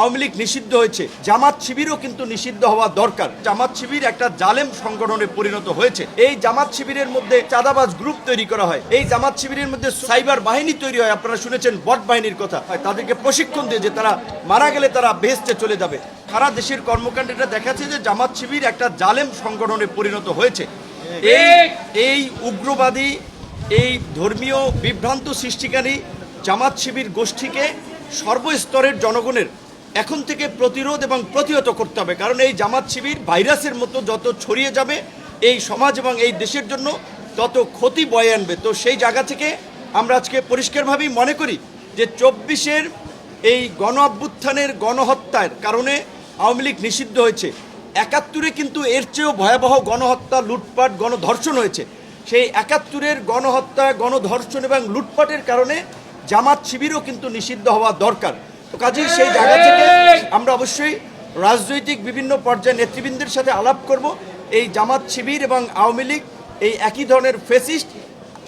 আওয়ামী লীগ নিষিদ্ধ হয়েছে, জামাত শিবিরও কিন্তু নিষিদ্ধ হওয়া দরকার। জামাত শিবির একটা জালেম সংগঠনে পরিণত হয়েছে। এই জামাত শিবিরের মধ্যে চাঁদাবাজ গ্রুপ তৈরি করা হয়, এই জামাত শিবিরের মধ্যে সাইবার বাহিনী তৈরি হয়। আপনারা শুনেছেন বট বাহিনীর কথা, তাদেরকে প্রশিক্ষণ দিয়ে যে তারা মারা গেলে তারা বেহেশতে চলে যাবে। সারা দেশের কর্মকাণ্ডটা দেখাচ্ছে যে জামাত শিবির একটা জালেম সংগঠনে পরিণত হয়েছে। এই উগ্রবাদী, এই ধর্মীয় বিভ্রান্ত সৃষ্টিকারী জামাত শিবির গোষ্ঠীকে সর্বস্তরের জনগণের এখন থেকে প্রতিরোধ এবং প্রতিহত করতে হবে। কারণ এই জামাত শিবির ভাইরাসের মতো যত ছড়িয়ে যাবে এই সমাজ এবং এই দেশের জন্য তত ক্ষতি বয়ে আনবে। তো সেই জায়গা থেকে আমরা আজকে পরিষ্কারভাবেই মনে করি যে 24-এর এই গণ অভ্যুত্থানের গণহত্যার কারণে আওয়ামী লীগ নিষিদ্ধ হয়েছে। 71-এ কিন্তু এর চেয়েও ভয়াবহ গণহত্যা, লুটপাট, গণধর্ষণ হয়েছে। সেই 71-এর গণহত্যা, গণধর্ষণ এবং লুটপাটের কারণে জামাত শিবিরও কিন্তু নিষিদ্ধ হওয়া দরকার। তো কাজেই সেই জায়গা থেকে আমরা অবশ্যই রাজনৈতিক বিভিন্ন পর্যায়ে নেতৃবৃন্দের সাথে আলাপ করব। এই জামাত শিবির এবং আওয়ামী লীগ এই একই ধরনের ফেসিস্ট।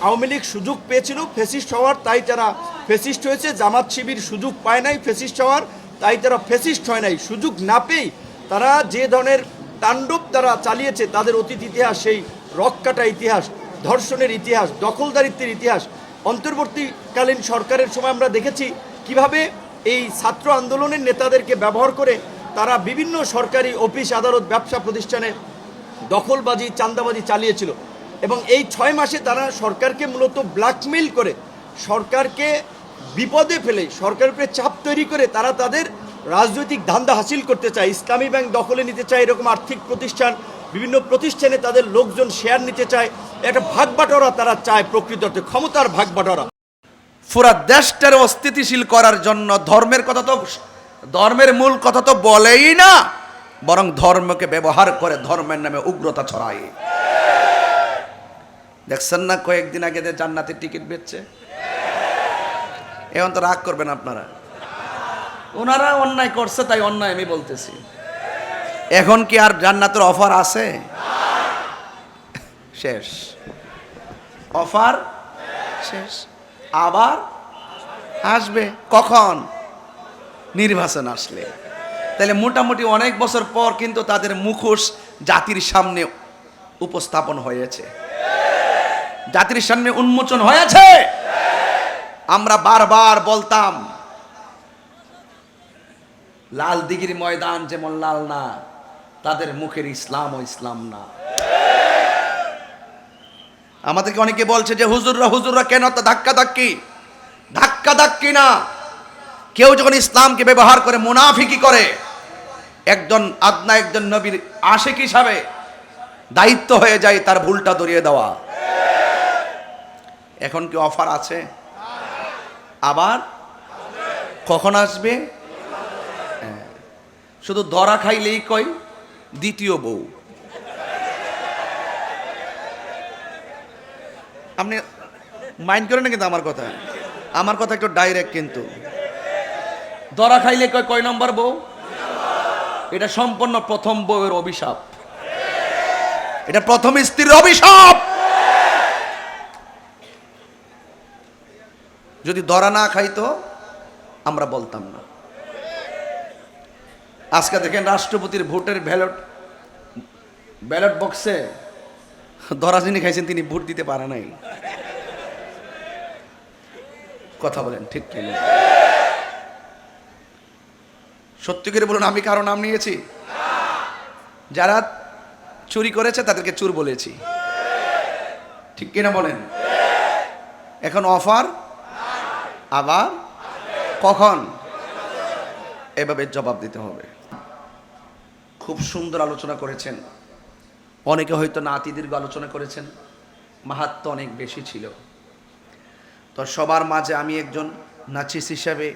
আওয়ামী লীগ সুযোগ পেয়েছিল ফেসিস্ট হওয়ার, তাই তারা ফেসিস্ট হয়েছে। জামাত শিবির সুযোগ পায় নাই ফেসিস্ট হওয়ার, তাই তারা ফেসিস্ট হয় নাই। সুযোগ না পেয়েই তারা যে ধরনের তাণ্ডব তারা চালিয়েছে, তাদের অতীত ইতিহাস, সেই রক কাটা ইতিহাস, ধর্ষণের ইতিহাস, দখলদারিত্বের ইতিহাস। অন্তর্বর্তীকালীন সরকারের সময় আমরা দেখেছি কিভাবে এই ছাত্র আন্দোলনের নেতাদেরকে ব্যবহার করে তারা বিভিন্ন সরকারি অফিস, আদালত, ব্যবসা প্রতিষ্ঠানে দখলবাজি, চাঁদাবাজি চালিয়েছিল। এবং এই 6 মাসে তারা সরকারকে মূলত ব্ল্যাকমেইল করে, সরকারকে বিপদে ফেলে, সরকারের উপরে চাপ তৈরি করে তারা তাদের রাজনৈতিক ধান্দা হাসিল করতে চায়। ইসলামী ব্যাংক দখলে নিতে চায়, এরকম আর্থিক প্রতিষ্ঠান, বিভিন্ন প্রতিষ্ঠানে তাদের লোকজন শেয়ার নিতে চায়। একটা ভাগবাটোয়ারা তারা চায়, প্রকৃত অর্থে ক্ষমতার ভাগবাটোয়ারা। পুরা দেশটার অস্থিতিশীল করার জন্য ধর্মের মূল কথা তো বলেই না, বরং ধর্মকে ব্যবহার করে ধর্মের নামে উগ্রতা ছড়ায়। দেখছেন না কয়েকদিন আগে জান্নাতের টিকিট বেচছে। এখন তো রাগ করবেন আপনারা, ওনারা অন্যায় করছে তাই অন্যায় আমি বলতেছি। এখন কি আর জান্নাতের অফার আছে? শেষ, অফার শেষ। আবার আসবে কখন? নির্বাচন আসলে। তাহলে মোটামুটি অনেক বছর পর কিন্তু তাদের মুখোশ জাতির সামনে উপস্থাপন হয়েছে, জাতির সামনে উন্মোচন হয়েছে। আমরা বারবার বলতাম লাল দিঘির ময়দান যেমন লাল না, তাদের মুখের ইসলাম ও ইসলাম না। আমাদেরকে অনেকে বলছে যে হুজুররা কেন তো ধাক্কা না। কেউ যখন ইসলামকে ব্যবহার করে মুনাফিকি করে, একজন নবীর আশিক হিসাবে দায়িত্ব হয়ে যায় তার ভুলটা ধরিয়ে দেওয়া। এখন কি অফার আছে? আবার কখন আসবে? শুধু ধরা খাইলেই কই দ্বিতীয় বউ। আপনি মাইন্ড করেন না কিন্তু আমার কথা একটু ডাইরেক্ট। কিন্তু ধরা খাইলে কয় নম্বর বউ? এটা সম্পূর্ণ প্রথম বউয়ের অভিশাপ, এটা প্রথম স্ত্রীর অভিশাপ। যদি ধরা না খাইতো আমরা বলতাম না। আজকে দেখেন রাষ্ট্রপতির ভোটের ব্যালট বক্সে ধরা যিনি খাইছেন তিনি ভোট দিতে পারে নাই। কথা বলেন ঠিক কি না? সত্যি করে বলুন, আমি কারো নাম নিয়েছি? যারা চুরি করেছে তাদেরকে চোর বলেছি, ঠিক কিনা বলেন? এখন অফার আবার কখন? এভাবে জবাব দিতে হবে। খুব সুন্দর আলোচনা করেছেন, অনেকে হয়তো নাতি দীর্ঘ আলোচনা করেছেন, মাহাত্ম্য অনেক বেশি ছিল। তো সবার মাঝে আমি একজন নাচিস হিসাবে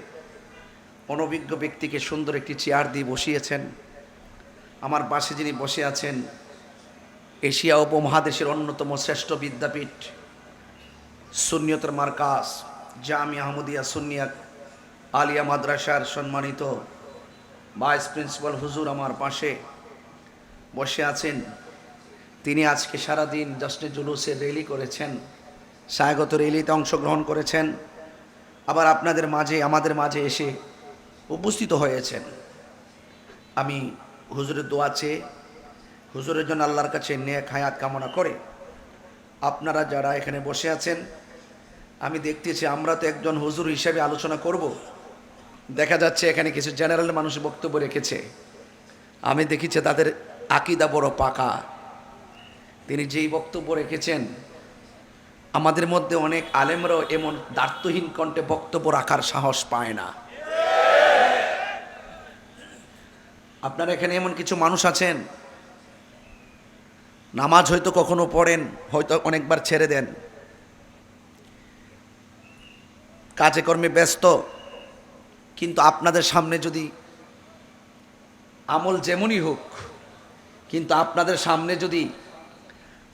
অনভিজ্ঞ ব্যক্তিকে সুন্দর একটি চেয়ার দিয়ে বসিয়েছেন। আমার পাশে যিনি বসে আছেন এশিয়া উপমহাদেশের অন্যতম শ্রেষ্ঠ বিদ্যাপীঠ সুন্নিয়তের মার্কাজ জামিয়া আহমদিয়া সুন্নিয়া আলিয়া মাদ্রাসার সম্মানিত ভাইস প্রিন্সিপাল হুজুর আমার পাশে বসে আছেন। তিনি আজকে সারাদিন জশ্নে জুলুসের র্যালি করেছেন, স্বাগত র্যালিতে অংশগ্রহণ করেছেন, আবার আপনাদের মাঝে আমাদের মাঝে এসে উপস্থিত হয়েছেন। আমি হুজুরের দোয়া চেয়ে হুজুরের জন্য আল্লাহর কাছে নেক হায়াত কামনা করে আপনারা যারা এখানে বসে আছেন, আমি দেখতেছি আমরা তো একজন হুজুর হিসেবে আলোচনা করব, দেখা যাচ্ছে এখানে কিছু জেনারেল মানুষ বক্তব্য রেখেছে। আমি দেখেছি তাদের আকীদা বড় পাকা। তিনি যেই বক্তব্য রেখেছেন, আমাদের মধ্যে অনেক আলেমরাও এমন দার্থহীন কণ্ঠে বক্তব্য রাখার সাহস পায় না। আপনারা এখানে এমন কিছু মানুষ আছেন, নামাজ হয়তো কখনো পড়েন, হয়তো অনেকবার ছেড়ে দেন, কাজে কর্মে ব্যস্ত, কিন্তু আপনাদের সামনে যদি আমল যেমনই হোক, কিন্তু আপনাদের সামনে যদি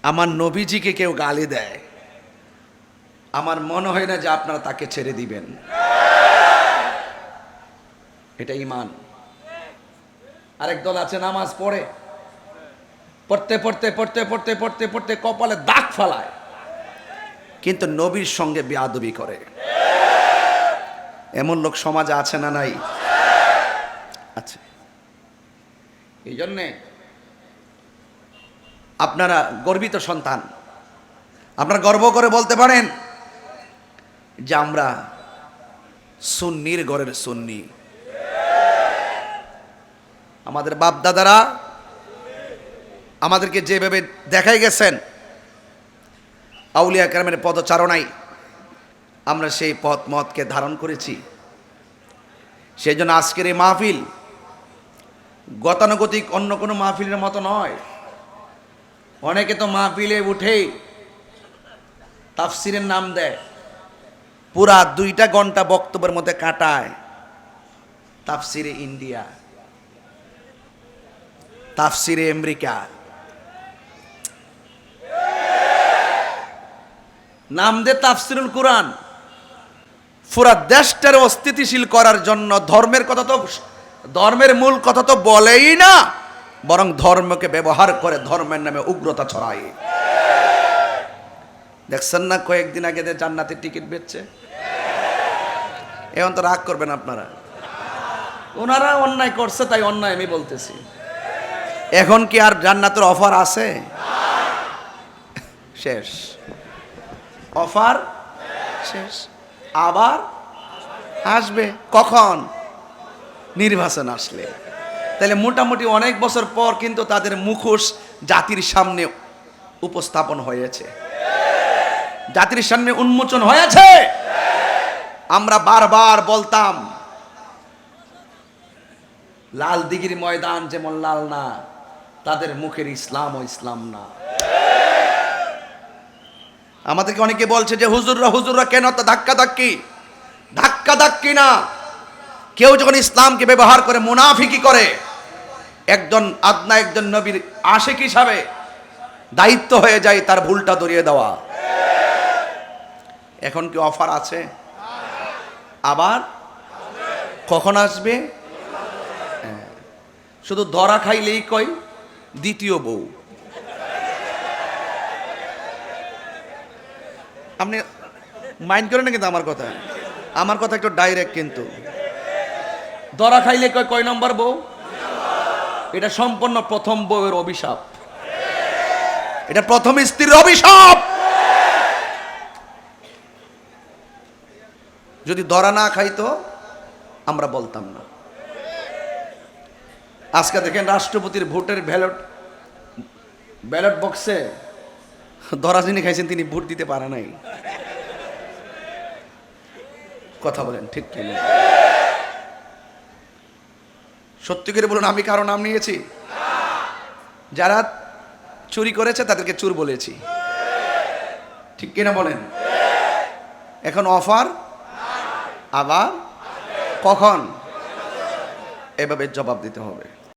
আমার নবীজিকে কেউ গালি দেয়, আমার মনে হয় না যে আপনারা তাকে ছেড়ে দিবেন। এটা ঈমান। আরেক দল আছে নামাজ পড়ে, পড়তে পড়তে পড়তে পড়তে পড়তে পড়তে কপালে দাগ ফালায়, কিন্তু নবীর সঙ্গে বেয়াদবি করে। এমন লোক সমাজে আছে না নাই? আছে। এই জন্যে আপনারা গর্বিত সন্তান, আপনারা গর্ব করে বলতে পারেন যে আমরা সুন্নির ঘরের সুন্নি। আমাদের বাপ দাদারা আমাদেরকে যেভাবে দেখাই গেছেন আউলিয়া কেরামের পদচারণায়, আমরা সেই পথ মতকে ধারণ করেছি। সেই জন্য আজকের এই মাহফিল গতানুগতিক অন্য কোনো মাহফিলের মতো নয়। অনেকে তো মাহফিলে উঠেই তাফসিরের নাম দেয়, পুরা 2 ঘন্টা বক্তব্যের মধ্যে কাটায় তাফসিরে ইন্ডিয়া, তাফসিরে আমেরিকা, নাম দে তাফসিরুল কুরআন। পুরা দেশটার অস্থিতিশীল করার জন্য ধর্মের মূল কথা তো বলেই না, বরং ধর্মকে ব্যবহার করে ধর্মের নামে উগ্রতা ছড়ায়। দেখছেন না কয়েকদিন আগে জান্নাতের টিকিট বেচছে? এখন তো রাগ করবেন আপনারা, ওনারা অন্যায় করছে তাই অন্যায় আমি বলতেছি। এখন কি আর জান্নাতের অফার আছে? শেষ, অফার শেষ। আবার আসবে কখন? নির্বাচন আসলে। তাহলে মোটামুটি অনেক বছর পর কিন্তু তাদের মুখোশ জাতির সামনে উপস্থাপন হয়েছে, জাতির সামনে উন্মোচন হয়েছে। আমরা বারবার বলতাম লাল দিঘির ময়দান যেমন লাল না, তাদের মুখের ইসলাম ও ইসলাম না। আমাদেরকে অনেকে বলছে যে হুজুররা কেন তো ধাক্কা না। কেউ যখন ইসলামকে ব্যবহার করে মুনাফিকি করে, একজন নবীর আশিক হিসাবে দায়িত্ব হয়ে যায় তার ভুলটা ধরিয়ে দেওয়া। এখন কি অফার আছে? আবার কখন আসবে? শুধু ধরা খাইলেই কই দ্বিতীয় বউ। আপনি মাইন্ড করেন না কিন্তু আমার কথা একটু ডাইরেক্ট। কিন্তু ধরা খাইলে কয় নম্বর বউ? এটা সম্পূর্ণ প্রথম বউয়ের অভিশাপ, এটা প্রথম স্ত্রীর অভিশাপ। যদি ধরা না খাইতো আমরা বলতাম না। আজকে দেখেন রাষ্ট্রপতির ভোটের ব্যালট বক্সে ধরা যিনি খাইছেন তিনি ভোট দিতে পারে নাই। কথা বলেন ঠিক কি না? সত্যি করে বলুন, আমি কারো নাম নিয়েছি? যারা চুরি করেছে তাদেরকে চোর বলেছি, ঠিক কিনা বলেন? এখন অফার আবার কখন? এভাবে জবাব দিতে হবে।